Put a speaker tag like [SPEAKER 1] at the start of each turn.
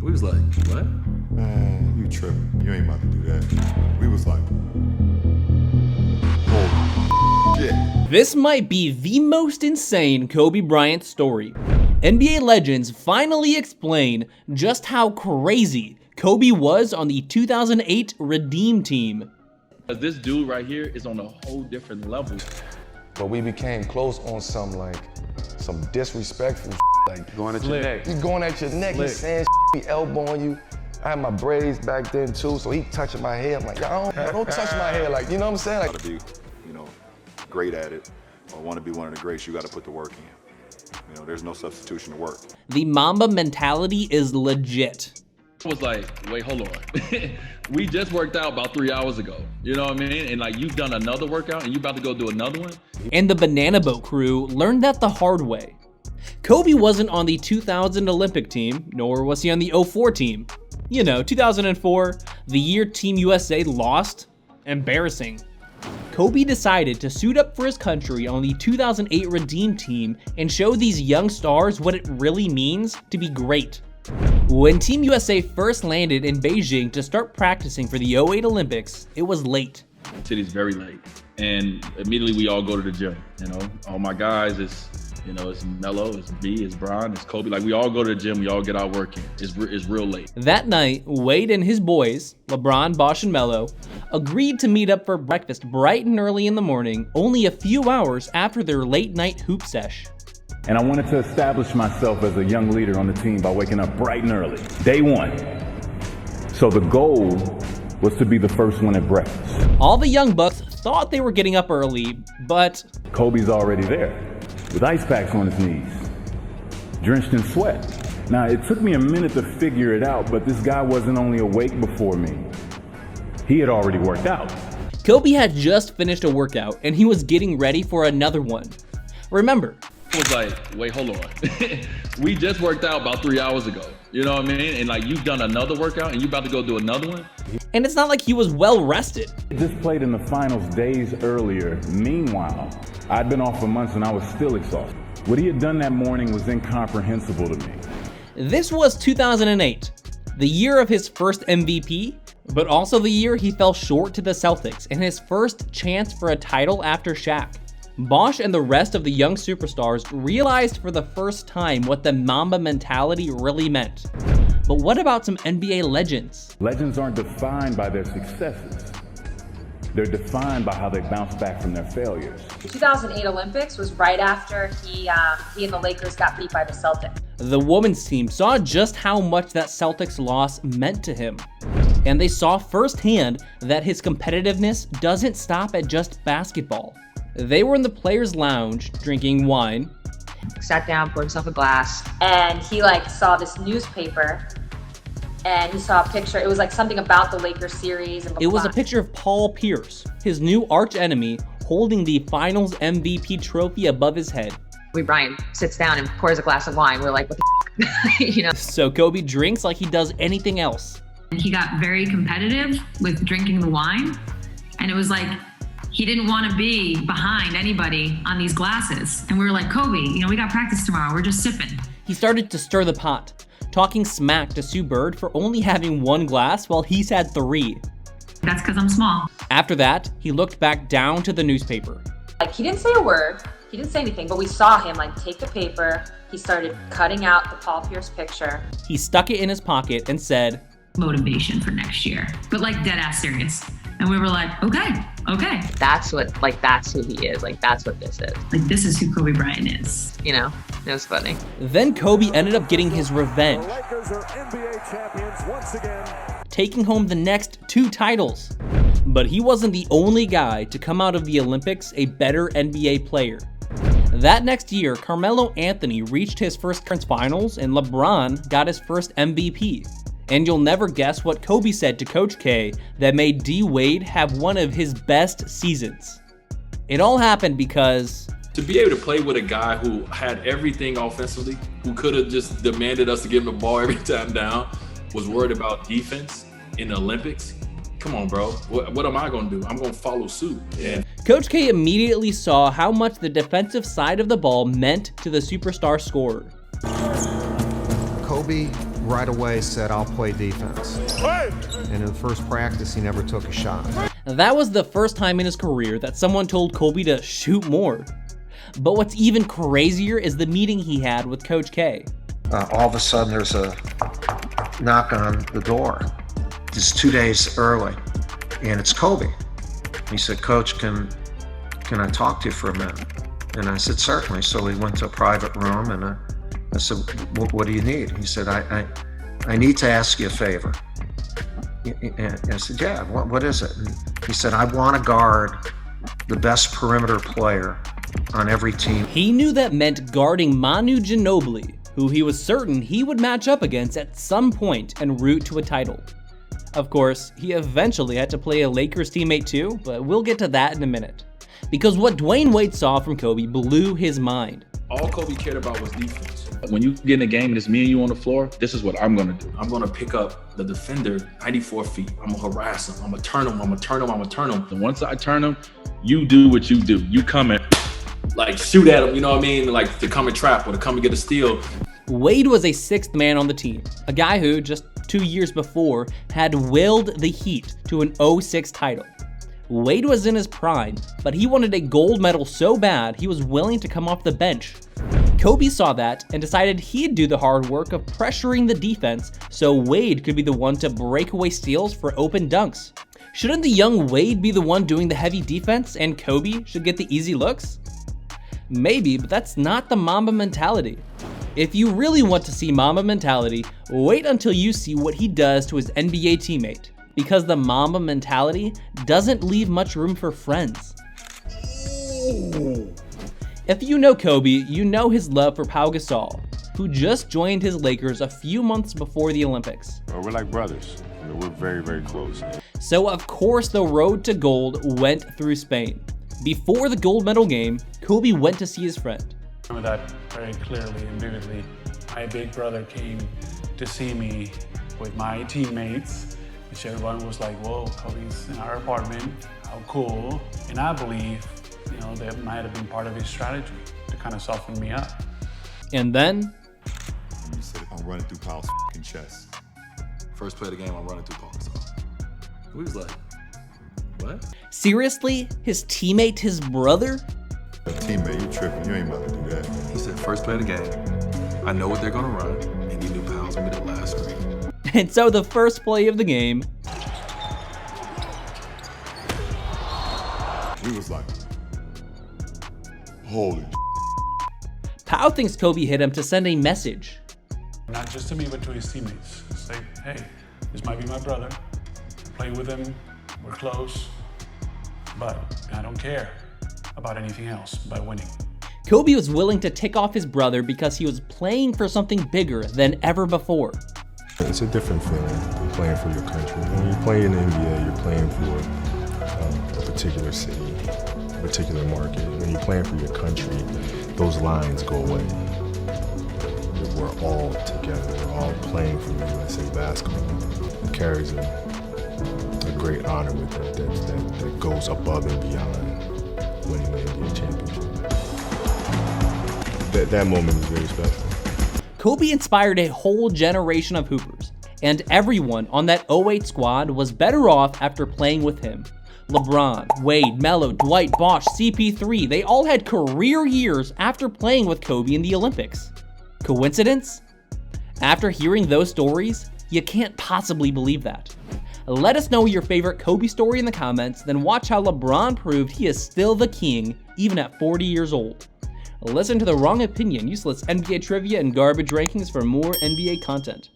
[SPEAKER 1] We was like, what?
[SPEAKER 2] Man, you tripping. You ain't about to do that. We was like, holy shit.
[SPEAKER 3] This might be the most insane Kobe Bryant story. NBA legends finally explain just how crazy Kobe was on the 2008 Redeem team.
[SPEAKER 1] This dude right here is on a whole different level.
[SPEAKER 4] But we became close on some disrespectful like
[SPEAKER 5] Going at your neck.
[SPEAKER 4] he going at your neck, he's saying he elbowing you. I had my braids back then too, so he touching my hair. I'm like, y'all don't touch my hair, like, you know what I'm saying? Like,
[SPEAKER 2] To be, great at it, or want to be one of the greats, you got to put the work in. There's no substitution to work.
[SPEAKER 3] The Mamba mentality is legit.
[SPEAKER 1] I was like, wait, hold on. We just worked out about 3 hours ago. You know what I mean? And like, you've done another workout and you about to go do another one?
[SPEAKER 3] And the Banana Boat crew learned that the hard way. Kobe wasn't on the 2000 Olympic team, nor was he on the 04 team. 2004, the year Team USA lost. Embarrassing. Kobe decided to suit up for his country on the 2008 Redeem team and show these young stars what it really means to be great. When Team USA first landed in Beijing to start practicing for the 08 Olympics, it was late.
[SPEAKER 1] City's very late. And immediately we all go to the gym, All my guys, it's Melo, it's B, it's Bron, it's Kobe. Like, we all go to the gym, we all get our work in. It's real late.
[SPEAKER 3] That night, Wade and his boys, LeBron, Bosh, and Melo, agreed to meet up for breakfast bright and early in the morning, only a few hours after their late night hoop sesh.
[SPEAKER 5] And I wanted to establish myself as a young leader on the team by waking up bright and early, day one. So the goal was to be the first one at breakfast.
[SPEAKER 3] All the young bucks thought they were getting up early, but
[SPEAKER 5] Kobe's already there, with ice packs on his knees, drenched in sweat. Now, it took me a minute to figure it out, but this guy wasn't only awake before me. He had already worked out.
[SPEAKER 3] Kobe had just finished a workout, and he was getting ready for another one. Remember,
[SPEAKER 1] I was like, wait, hold on. We just worked out about 3 hours ago. You know what I mean? And like, you've done another workout and you about to go do another one?
[SPEAKER 3] and it's not like he was well rested.
[SPEAKER 5] Just played in the finals days earlier. Meanwhile, I'd been off for months and I was still exhausted. What he had done that morning was incomprehensible to me.
[SPEAKER 3] This was 2008, the year of his first MVP, but also the year he fell short to the Celtics and his first chance for a title after Shaq. Bosh and the rest of the young superstars realized for the first time what the Mamba mentality really meant. But what about some NBA legends?
[SPEAKER 5] Legends aren't defined by their successes. They're defined by how they bounce back from their failures.
[SPEAKER 6] The 2008 Olympics was right after he and the Lakers got beat by the Celtics.
[SPEAKER 3] The women's team saw just how much that Celtics loss meant to him. And they saw firsthand that his competitiveness doesn't stop at just basketball. They were in the players' lounge drinking wine.
[SPEAKER 6] Sat down, poured himself a glass, and he saw this newspaper, and he saw a picture. It was something about the Lakers series. And
[SPEAKER 3] it was a picture of Paul Pierce, his new arch enemy, holding the Finals MVP trophy above his head.
[SPEAKER 6] Kobe Bryant sits down and pours a glass of wine. We're like, what the f-?
[SPEAKER 3] So Kobe drinks like he does anything else.
[SPEAKER 7] He got very competitive with drinking the wine, and it was like he didn't want to be behind anybody on these glasses. And we were like, Kobe, we got practice tomorrow. We're just sipping.
[SPEAKER 3] He started to stir the pot, talking smack to Sue Bird for only having one glass while he's had 3.
[SPEAKER 7] That's because I'm small.
[SPEAKER 3] After that, he looked back down to the newspaper.
[SPEAKER 6] He didn't say a word. He didn't say anything, but we saw him take the paper. He started cutting out the Paul Pierce picture.
[SPEAKER 3] He stuck it in his pocket and said,
[SPEAKER 7] motivation for next year, but dead ass serious. And we were like, okay.
[SPEAKER 6] That's what, that's who he is. That's what this is.
[SPEAKER 7] This is who Kobe Bryant is.
[SPEAKER 6] It was funny.
[SPEAKER 3] Then Kobe ended up getting his revenge.
[SPEAKER 8] The Lakers are NBA champions once again,
[SPEAKER 3] taking home the next 2 titles. But he wasn't the only guy to come out of the Olympics a better NBA player. That next year, Carmelo Anthony reached his first conference finals and LeBron got his first MVP. And you'll never guess what Kobe said to Coach K that made D. Wade have one of his best seasons. It all happened because
[SPEAKER 1] to be able to play with a guy who had everything offensively, who could have just demanded us to give him the ball every time down, was worried about defense in the Olympics. Come on, bro. What am I going to do? I'm going to follow suit. Yeah.
[SPEAKER 3] Coach K immediately saw how much the defensive side of the ball meant to the superstar scorer.
[SPEAKER 9] Kobe right away said, I'll play defense. And in the first practice, he never took a shot.
[SPEAKER 3] That was the first time in his career that someone told Kobe to shoot more. But what's even crazier is the meeting he had with Coach K.
[SPEAKER 9] All of a sudden, there's a knock on the door. It's 2 days early, and it's Kobe. He said, Coach, can I talk to you for a minute? And I said, certainly. So we went to a private room, and I said, what do you need? He said, I need to ask you a favor. And I said, yeah, what is it? And he said, I want to guard the best perimeter player on every team.
[SPEAKER 3] He knew that meant guarding Manu Ginobili, who he was certain he would match up against at some point en route to a title. Of course, he eventually had to play a Lakers teammate too, but we'll get to that in a minute. Because what Dwayne Wade saw from Kobe blew his mind.
[SPEAKER 1] All Kobe cared about was defense.
[SPEAKER 10] When you get in a game and it's me and you on the floor, this is what I'm gonna do.
[SPEAKER 1] I'm gonna pick up the defender 94 feet. I'm gonna harass him. I'm gonna turn him. I'm gonna turn him. I'm gonna turn him.
[SPEAKER 10] And once I turn him, you do what you do. You come in.
[SPEAKER 1] Like shoot at him, you know what I mean? Like to come and trap or to come and get a steal.
[SPEAKER 3] Wade was a sixth man on the team, a guy who, just 2 years before, had willed the Heat to an 0-6 title. Wade was in his prime, but he wanted a gold medal so bad he was willing to come off the bench. Kobe saw that and decided he'd do the hard work of pressuring the defense so Wade could be the one to break away steals for open dunks. Shouldn't the young Wade be the one doing the heavy defense and Kobe should get the easy looks? Maybe, but that's not the Mamba mentality. If you really want to see Mamba mentality, wait until you see what he does to his NBA teammate. Because the Mamba mentality doesn't leave much room for friends. If you know Kobe, you know his love for Pau Gasol, who just joined his Lakers a few months before the Olympics.
[SPEAKER 2] We're like brothers. We're very, very close.
[SPEAKER 3] So of course the road to gold went through Spain. Before the gold medal game, Kobe went to see his friend.
[SPEAKER 11] I remember that very clearly and vividly. My big brother came to see me with my teammates, which everyone was like, whoa, Kobe's in our apartment, how cool. And I believe, that might have been part of his strategy to kind of soften me up.
[SPEAKER 3] And then?
[SPEAKER 2] You said, I'm running through Paul's f***ing chest.
[SPEAKER 1] First play of the game, I'm running through Paul Gasol. We was like, what?
[SPEAKER 3] Seriously? His teammate, his brother?
[SPEAKER 2] A teammate, you tripping, you ain't about to do that.
[SPEAKER 1] He said, first play of the game, I know what they're gonna run, and he knew Powell's gonna be the last screen.
[SPEAKER 3] And so the first play of the game,
[SPEAKER 2] we was like, holy
[SPEAKER 3] Pau thinks Kobe hit him to send a message.
[SPEAKER 11] Not just to me, but to his teammates. Say, hey, this might be my brother. Play with him, we're close, but I don't care about anything else but winning.
[SPEAKER 3] Kobe was willing to tick off his brother because he was playing for something bigger than ever before.
[SPEAKER 12] It's a different feeling playing for your country. When you play in the NBA, you're playing for a particular city, a particular market. When you're playing for your country, those lines go away. We're all together. We're all playing for USA basketball. It carries a great honor with it that goes above and beyond winning the NBA championship. That moment is very special.
[SPEAKER 3] Kobe inspired a whole generation of hoopers, and everyone on that 08 squad was better off after playing with him. LeBron, Wade, Melo, Dwight, Bosh, CP3, they all had career years after playing with Kobe in the Olympics. Coincidence? After hearing those stories, you can't possibly believe that. Let us know your favorite Kobe story in the comments, then watch how LeBron proved he is still the king, even at 40 years old. Listen to The Wrong Opinion, useless NBA trivia, and garbage rankings for more NBA content.